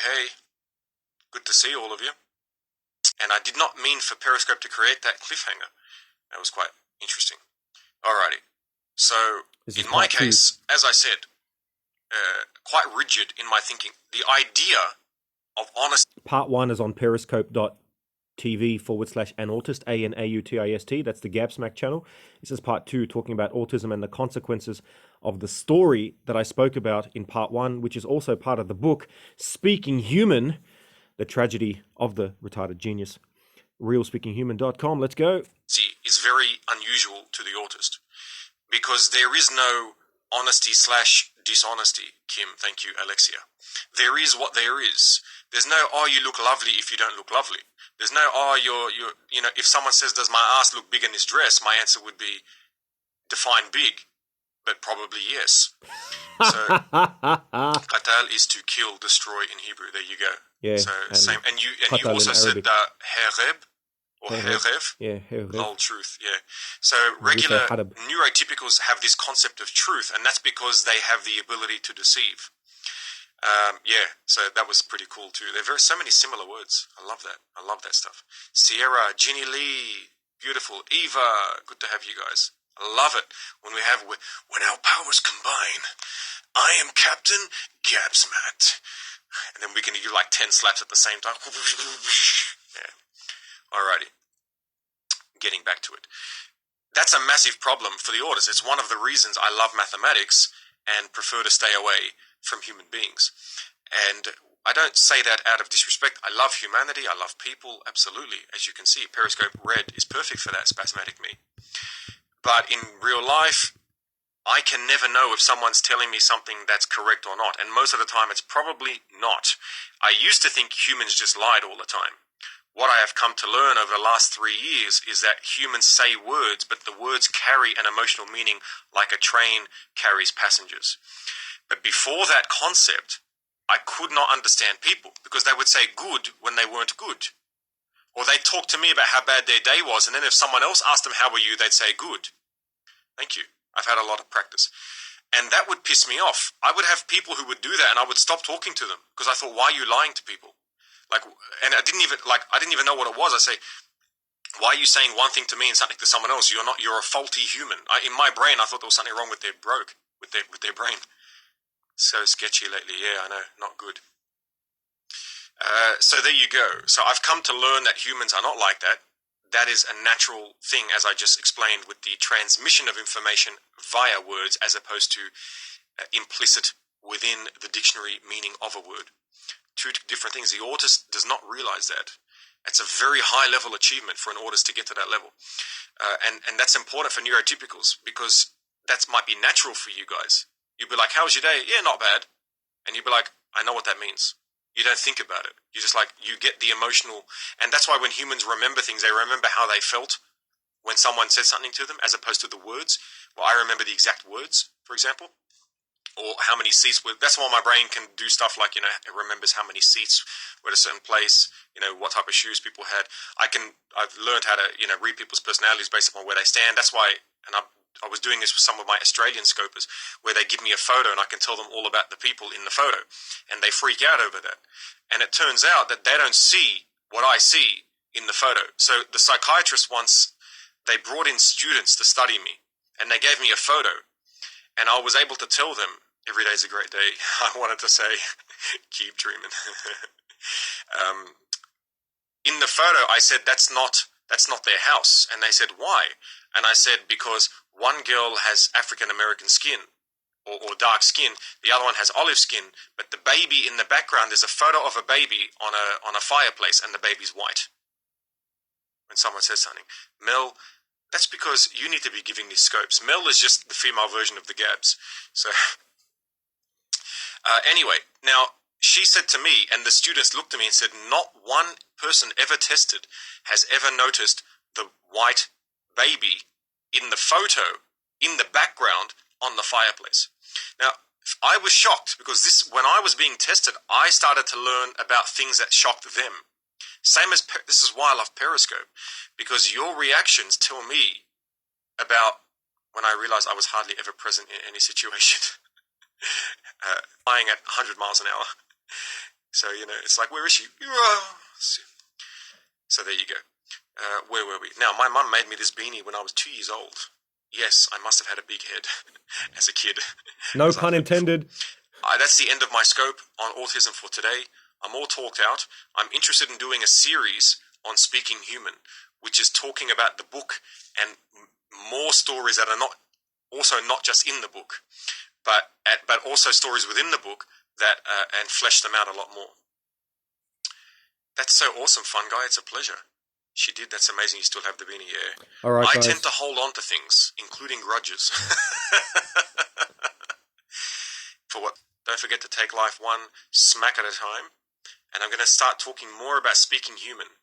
hey. Good to see all of you. And I did not mean for Periscope to create that cliffhanger. That was quite interesting. Alrighty. So, in my case, as I said, quite rigid in my thinking. The idea of honesty. Part 1 is on periscope.tv/anautist, ANAUTIST. That's the Gabsmack channel. This is part 2, talking about autism and the consequences of the story that I spoke about in part 1, which is also part of the book, Speaking Human, the tragedy of the retarded genius. realspeakinghuman.com. Let's go. Is very unusual to the autist because there is no honesty/dishonesty, Kim. Thank you, Alexia. There is what there is. There's no, oh, you look lovely if you don't look lovely. There's no, oh, you're if someone says, does my ass look big in this dress? My answer would be, define big, but probably yes. So, qatal is to kill, destroy in Hebrew. There you go. Yeah. So, same. And you also said hereb. Or herev. Yeah, herev. Whole truth, yeah. So regular neurotypicals have this concept of truth, and that's because they have the ability to deceive. So that was pretty cool too. There are so many similar words. I love that. I love that stuff. Sierra, Ginny Lee, beautiful. Eva, good to have you guys. I love it when our powers combine. I am Captain Gabsmacked. And then we can do like 10 slaps at the same time. Yeah. Alrighty. Getting back to it. That's a massive problem for the autist. It's one of the reasons I love mathematics and prefer to stay away from human beings. And I don't say that out of disrespect. I love humanity. I love people. Absolutely. As you can see, Periscope Red is perfect for that spasmodic me. But in real life, I can never know if someone's telling me something that's correct or not. And most of the time, it's probably not. I used to think humans just lied all the time. What I have come to learn over the last 3 years is that humans say words, but the words carry an emotional meaning like a train carries passengers. But before that concept, I could not understand people because they would say good when they weren't good. Or they'd talk to me about how bad their day was, and then if someone else asked them, how were you, they'd say good. Thank you. I've had a lot of practice. And that would piss me off. I would have people who would do that, and I would stop talking to them because I thought, why are you lying to people? And I didn't even know what it was. I say, why are you saying one thing to me and something to someone else? You're a faulty human. In my brain, I thought there was something wrong with their brain. So sketchy lately. Yeah, I know, not good. So there you go. So I've come to learn that humans are not like that. That is a natural thing, as I just explained, with the transmission of information via words as opposed to implicit within the dictionary meaning of a word. Two different things. The autist does not realize that. It's a very high-level achievement for an autist to get to that level. And that's important for neurotypicals because that might be natural for you guys. You'd be like, how was your day? Yeah, not bad. And you'd be like, I know what that means. You don't think about it. You just you get the emotional. And that's why when humans remember things, they remember how they felt when someone said something to them as opposed to the words. Well, I remember the exact words, for example. Or how many seats were. That's why my brain can do stuff like, it remembers how many seats were at a certain place, what type of shoes people had. I've learned how to, read people's personalities based upon where they stand. That's why, and I was doing this with some of my Australian scopers, where they give me a photo and I can tell them all about the people in the photo. And they freak out over that. And it turns out that they don't see what I see in the photo. So the psychiatrist once, they brought in students to study me. And they gave me a photo. And I was able to tell them, every day's a great day. I wanted to say, keep dreaming. In the photo, I said, that's not their house. And they said, why? And I said, because one girl has African-American skin or dark skin. The other one has olive skin. But the baby in the background, there's a photo of a baby on a fireplace and the baby's white. When someone says something, Mel, that's because you need to be giving these scopes. Mel is just the female version of the Gabs. So, anyway, now, she said to me, and the students looked at me and said, not one person ever tested has ever noticed the white baby in the photo, in the background, on the fireplace. Now, I was shocked because when I was being tested, I started to learn about things that shocked them. This is why I love Periscope, because your reactions tell me about when I realized I was hardly ever present in any situation, flying at 100 miles an hour. So, it's like, where is she? So there you go. Where were we? Now, my mum made me this beanie when I was 2 years old. Yes, I must have had a big head as a kid. No pun intended. That's the end of my scope on autism for today. I'm all talked out. I'm interested in doing a series on Speaking Human, which is talking about the book and more stories that are not just in the book, but also stories within the book that and flesh them out a lot more. That's so awesome, Fun Guy. It's a pleasure. She did. That's amazing. You still have the beanie, yeah. All right, I guys. tend to hold on to things, including grudges. For what? Don't forget to take life one smack at a time. And I'm going to start talking more about Speaking Human